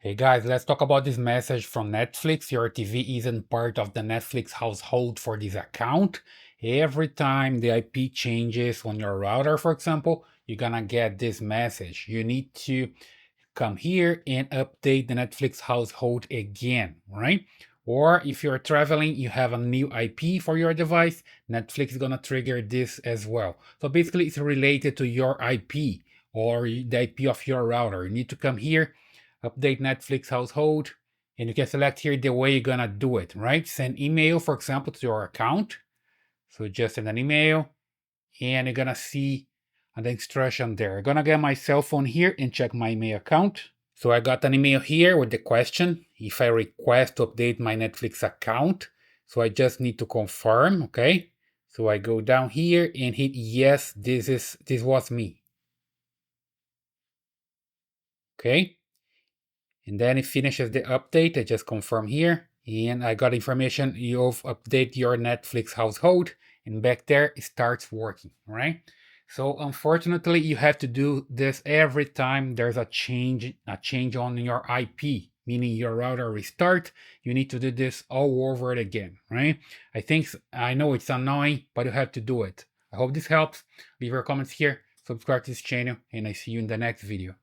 Hey guys, let's talk about this message from Netflix. Your TV isn't part of the Netflix household for this account. Every time the IP changes on your router, for example, you're gonna get this message. You need to come here and update the Netflix household again, right? Or if you're traveling, you have a new IP for your device, Netflix is gonna trigger this as well. So basically it's related to your IP or the IP of your router. You need to come here, update Netflix household, and you can select here the way you're gonna do it, right? Send email, for example, to your account. So just send an email and you're gonna see the instruction there. I'm gonna get my cell phone here and check my email account. So I got an email here with the question if I request to update my Netflix account. So I just need to confirm, okay? So I go down here and hit yes, this was me. Okay? And then it finishes the update. I just confirm here. And I got information, you've updated your Netflix household. And back there, it starts working, right? So unfortunately, you have to do this every time there's a change on your IP, meaning your router restart. You need to do this all over it again, right? I know it's annoying, but you have to do it. I hope this helps. Leave your comments here, subscribe to this channel, and I see you in the next video.